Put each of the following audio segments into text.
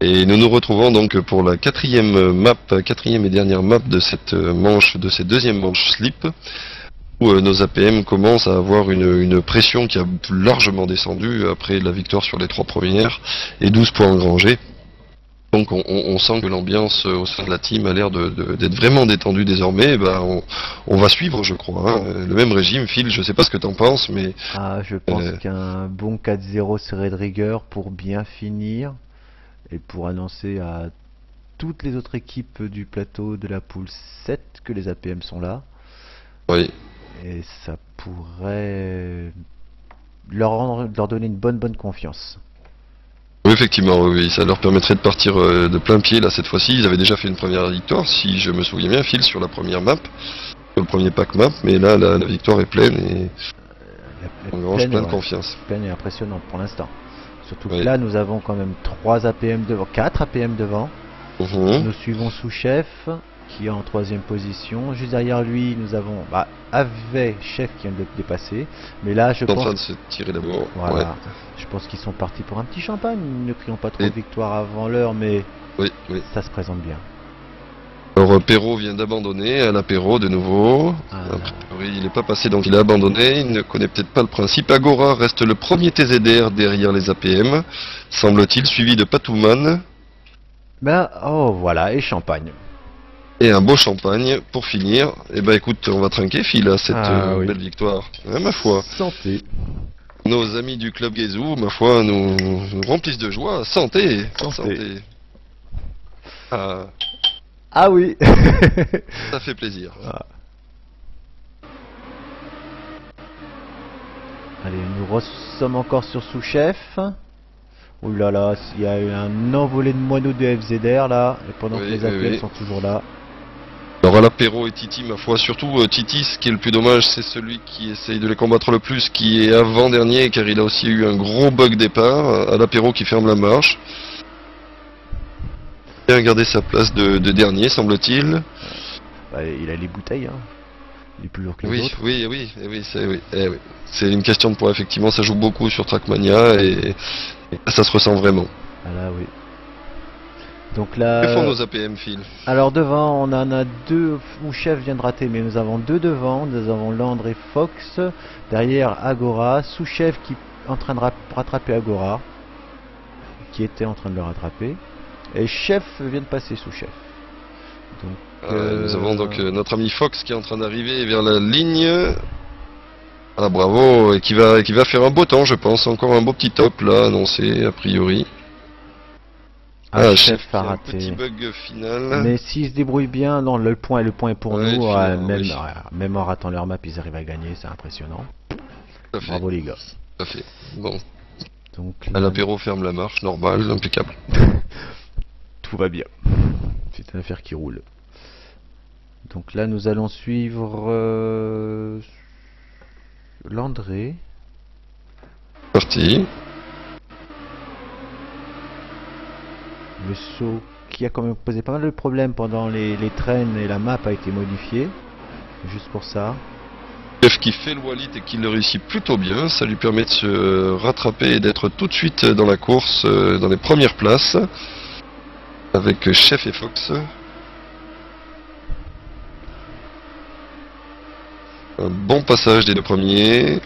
Et nous nous retrouvons donc pour la quatrième et dernière map de cette manche, de cette deuxième manche slip, où nos APM commencent à avoir une pression qui a largement descendu après la victoire sur les 3 premières et 12 points engrangés. Donc on sent que l'ambiance au sein de la team a l'air d'être vraiment détendue désormais. On va suivre, je crois, hein, le même régime. Phil, je sais pas ce que t'en penses, mais Ah, je pense qu'un bon 4-0 serait de rigueur pour bien finir et pour annoncer à toutes les autres équipes du plateau de la poule 7 que les APM sont là. oui. Et ça pourrait leur donner une bonne confiance. Oui, effectivement, oui, ça leur permettrait de partir de plein pied là cette fois-ci. Ils avaient déjà fait une première victoire, si je me souviens bien, Phil, sur la première map, sur le premier pack map, mais là la victoire est pleine et on engrange plein de confiance. Pleine et impressionnante pour l'instant. Surtout que Oui. là, nous avons quand même 3 APM devant, 4 APM devant. Mhm. Nous suivons sous-chef qui est en 3ème position. Juste derrière lui, nous avons chef qui vient de le dépasser. Mais là, je Ils sont en pense. train de se tirer d'abord. Voilà. Ouais. Je pense qu'ils sont partis pour un petit champagne. Ne crions pas trop Et- de victoire avant l'heure, mais Oui, oui. ça se présente bien. Alors Perrault vient d'abandonner à l'apéro de nouveau. Ah. A priori, il n'est pas passé, donc il a abandonné. Il ne connaît peut-être pas le principe. Agora reste le premier TZR derrière les APM, semble-t-il, suivi de Patouman. Oh voilà, et champagne. Et un beau champagne pour finir. Et écoute, on va trinquer, Phil, à cette Oui. belle victoire. Hein, ma foi. Santé. Nos amis du club Guézou, ma foi, nous remplissent de joie. Santé. Santé. Ah, Ah oui. ça fait plaisir. Ah. Allez, nous sommes encore sur sous-chef. Ouh là là, il y a eu un envolé de moineaux de FZR là, et pendant que les APM sont toujours là. Alors à l'apéro et Titi, ma foi, surtout Titi, ce qui est le plus dommage, c'est celui qui essaye de les combattre le plus, qui est avant-dernier, car il a aussi eu un gros bug départ, à l'apéro qui ferme la marche. Il a gardé sa place de dernier, semble-t-il. Il a les bouteilles, hein. Il est plus lourd que les Oui, autres. oui. C'est une question de poids, effectivement, ça joue beaucoup sur Trackmania, et ça se ressent vraiment. Ah là, oui. Donc là... Que font nos APM, Phil? Alors devant, on en a 2, mon chef vient de rater, mais nous avons 2 devant, nous avons Landre et Fox, derrière Agora, sous-chef qui est en train de rattraper Agora, qui était en train de le rattraper, et chef vient de passer sous-chef. Donc, nous avons donc notre ami Fox qui est en train d'arriver vers la ligne. Ah bravo, et qui va faire un beau temps, je pense, encore un beau petit top là, annoncé a priori. Chef a un raté. petit bug final. Mais s'ils se débrouillent bien, non, le point est pour Ouais, nous. finalement, Même en ratant leur map, ils arrivent à gagner, c'est impressionnant. Tout à fait. Bravo les gars. Tout à fait. Bon, Donc, à l'apéro ferme la marche, normal, impeccable. tout va bien. C'est une affaire qui roule. Donc là, nous allons suivre Landré. Parti. Le saut qui a quand même posé pas mal de problèmes pendant les traînes et la map a été modifiée. Juste pour ça. Chef qui fait le wallet et qui le réussit plutôt bien, ça lui permet de se rattraper et d'être tout de suite dans la course, dans les premières places, avec Chef et Fox. Un bon passage des 2 premiers. Ouais,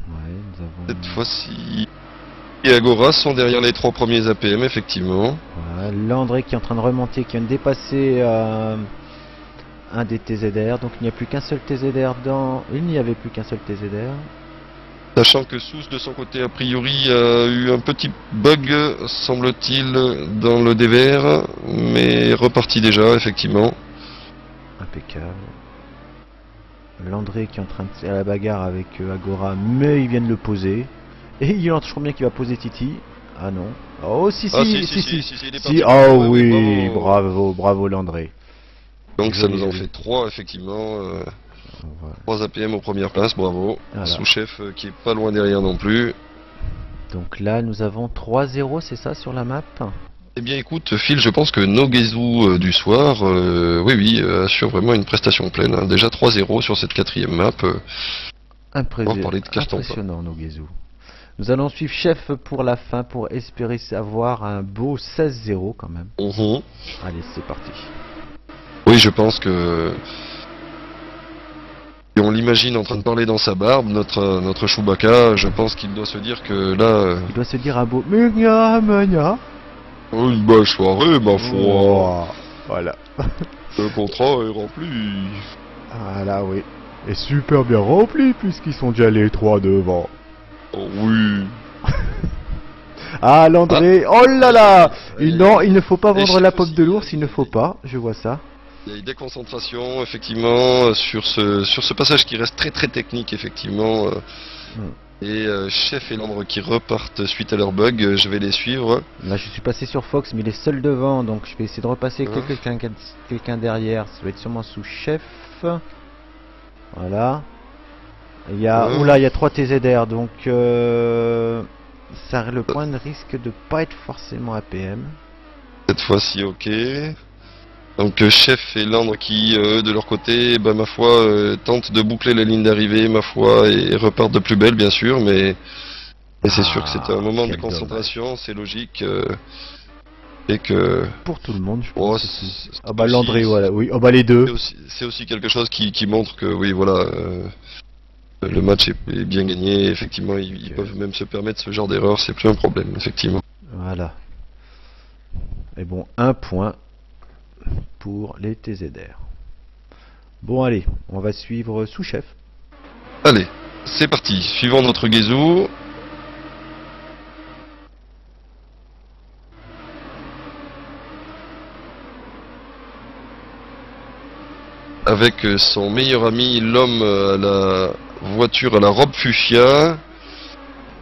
nous avons... Cette fois-ci, et Agora sont derrière les 3 premiers APM, effectivement. Voilà, Landré qui est en train de remonter, qui vient de dépasser un des TZR. Donc il n'y a plus qu'un seul TZR dans... Il n'y avait plus qu'un seul TZR. Sachant que Sous, de son côté, a priori, a eu un petit bug, semble-t-il, dans le DVR, mais reparti déjà, effectivement. Impeccable. Landré qui est en train de faire la bagarre avec Agora, mais il vient de le poser. Et il en trouve bien qu'il va poser Titi. Ah non. Oh si, Ah, si, il est si. parti. Oh Ouais, oui, bravo Landré. Donc ça nous en Joli. fait 3, effectivement. Voilà. 3 APM aux premières places, bravo. Voilà. Sous-chef qui est pas loin derrière non plus. Donc là, nous avons 3-0, c'est ça, sur la map? Eh bien écoute, Phil, je pense que nos Guézou du soir, oui, assurent vraiment une prestation pleine. Hein. Déjà 3-0 sur cette 4e map. On va parler de carton, Impressionnant, nos Guézou. Nous allons suivre Chef pour la fin pour espérer avoir un beau 16-0 quand même. Mhm. Allez, c'est parti. Oui, je pense que... Et on l'imagine en train de parler dans sa barbe, notre Chewbacca, je pense qu'il doit se dire que là... Il doit se dire un beau Mugna, Mugna. Oh, une belle soirée, ma foi. Oh, voilà. Le contrat est rempli. Voilà, oui. Et super bien rempli puisqu'ils sont déjà les 3 devant. Oh oui. Ah, Landré. Oh là là. Et- Non, il ne faut pas et vendre Chef la pomme aussi, de l'ours, il ne faut pas. Je vois ça. Il y a une déconcentration, effectivement, sur ce passage qui reste très très technique, effectivement. Et Chef et Landre qui repartent suite à leur bug, je vais les suivre. Là, je suis passé sur Fox, mais il est seul devant, donc je vais essayer de repasser Hein. quelqu'un derrière. Ça va être sûrement sous Chef. Voilà. Il y a, Hein. oula, il y a 3 TZR, donc ça, le point de risque de pas être forcément APM. Cette fois-ci, ok. Donc Chef et Landre qui, de leur côté, bah, ma foi, tentent de boucler la ligne d'arrivée, ma foi, et repartent de plus belle, bien sûr, mais c'est sûr que c'est un moment de quel concentration, c'est logique, et que... Pour tout le monde, je Oh, pense. c'est Ah bah aussi- Landré, voilà, oui. Oh bah les deux. c'est aussi quelque chose qui montre que, oui, voilà, le match est bien gagné, effectivement, ils peuvent même se permettre ce genre d'erreur, c'est plus un problème, effectivement. Voilà. Et bon, 1 point pour les TZR. Bon allez, on va suivre sous-chef. Allez, c'est parti, suivons notre Guézou. Avec son meilleur ami, l'homme à la voiture à la robe fuchsia.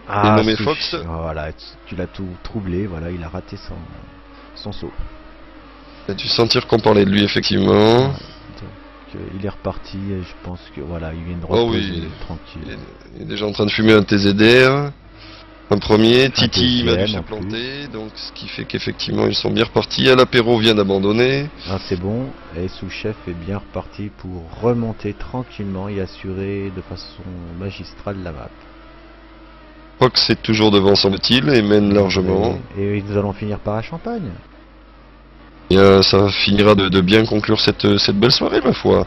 nommé Souche. Fox. Voilà, tu l'as tout troublé, voilà, il a raté son saut. Tu as dû sentir qu'on parlait de lui, effectivement. Donc, il est reparti et je pense que voilà, il vient de Oh reposer oui. tranquille. Il est déjà en train de fumer un TZR. Un premier, Titi m'a dû deuxième, se en plus. planter, donc ce qui fait qu'effectivement ils sont bien repartis. À l'apéro vient d'abandonner. Ah, c'est bon, et sous-chef est bien reparti pour remonter tranquillement et assurer de façon magistrale la map. Fox est toujours devant, semble-t-il, et mène largement. Et nous allons finir par un champagne. Et ça finira de bien conclure cette belle soirée, ma foi.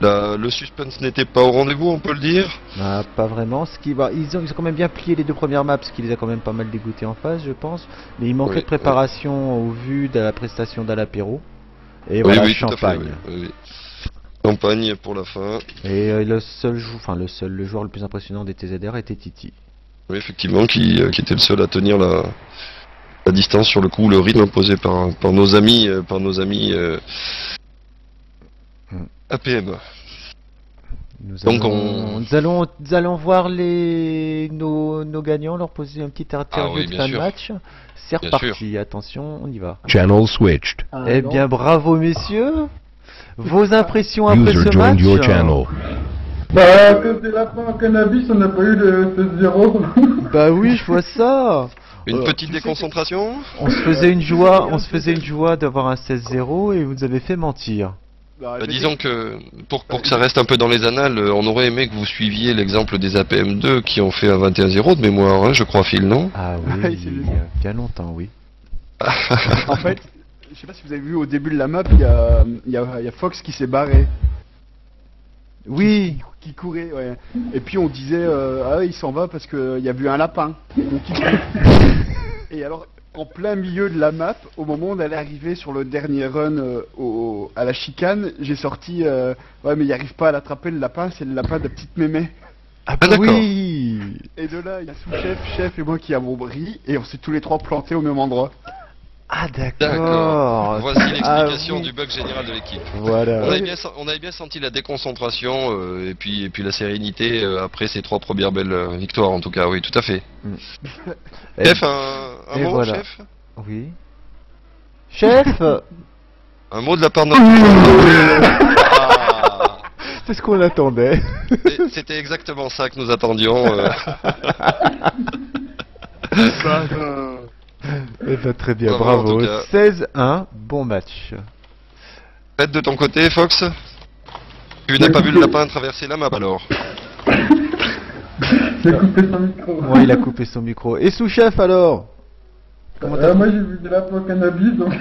Bah oui. Le suspense n'était pas au rendez-vous, on peut le dire. Bah, pas vraiment. Ils ont quand même bien plié les 2 premières maps, ce qui les a quand même pas mal dégoûtés en face, je pense. Mais il manquait Oui, de préparation au vu de la prestation d'Alapéro. Et Oui, voilà, oui, tout à fait. champagne. Oui. Champagne pour la fin. Et le joueur le plus impressionnant des TZR était Titi. Oui, effectivement, qui était le seul à tenir la distance sur le coup, le rythme imposé par nos amis, APM. Donc Nous allons voir nos gagnants, leur poser un petit interview oui, de bien fin de sûr. match. C'est Bien reparti, attention, on y va. Channel switched. Eh bien, bravo messieurs. Vos impressions après User ce joined match. your channel. Bah, à cause des lapins en cannabis, on n'a pas eu de 16-0. Bah oui, je vois ça. Une petite déconcentration. On se faisait une joie d'avoir un 16-0 et vous nous avez fait mentir. Bah, disons que pour que ça reste un peu dans les annales, on aurait aimé que vous suiviez l'exemple des APM2 qui ont fait un 21-0 de mémoire, hein, je crois, Phil, non? Ah Ah, oui, c'est il y a bien longtemps, oui. En fait, je sais pas si vous avez vu au début de la map, il y a Fox qui s'est barré. Oui. Qui courait, ouais. Et puis on disait, ah il s'en va parce qu'il y a vu un lapin. Donc il court. Et alors, en plein milieu de la map, au moment où on allait arriver sur le dernier run à la chicane, j'ai sorti, ouais mais il arrive pas à l'attraper le lapin, c'est le lapin de petite mémé. Ah bah d'accord. oui. Et de là, il y a sous-chef, chef et moi qui avons bri, et on s'est tous les trois plantés au même endroit. Ah D'accord. d'accord. Voici l'explication Ah, oui. du bug général de l'équipe. Voilà. On avait bien senti la déconcentration et puis la sérénité après ces 3 premières belles victoires, en tout cas, oui, tout à fait. Et- Chef, un et mot, voilà. chef? Oui. Chef. Un mot de la part de notre... Ah, C'est ce qu'on attendait. c'était exactement ça que nous attendions. Eh ben, très bien, Bravo, en bravo. tout cas. 16-1, bon match. Faites de ton côté, Fox. Tu n'as pas vu le lapin traverser la map alors? Il a coupé son micro. Ouais, il a coupé son micro. Et sous-chef alors? Comment t'as Moi j'ai vu des lapins au cannabis donc.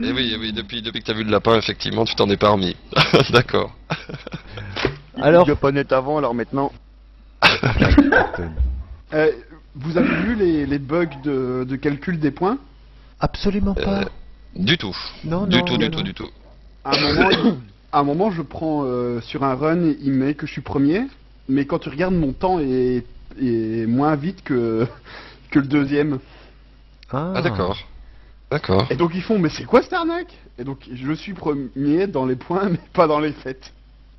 Et oui, depuis que t'as vu le lapin, effectivement, tu t'en es pas remis. D'accord. Alors- Il pas net avant, alors maintenant. Vous avez vu les bugs de calcul des points? Absolument pas. Du tout. Non, Du non, tout, non, du non. tout, du tout. À un moment, je prends sur un run, il met que je suis premier, mais quand tu regardes, mon temps est moins vite que le deuxième. Ah, d'accord. D'accord. Et donc ils font, mais c'est quoi cette arnaque? Et donc je suis premier dans les points, mais pas dans les fêtes.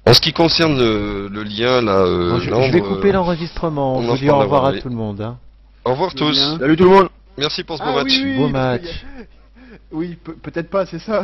En ce qui concerne le lien, là, Bon, je vais Landre, couper l'enregistrement. on Je en vous dis au reparlera, revoir à oui. tout le monde. Hein. Au revoir Le tous. lien. Salut tout le monde. Merci pour ce beau Ah match. oui, Beau parce match. qu'il y a- Oui, peut-être pas, c'est ça.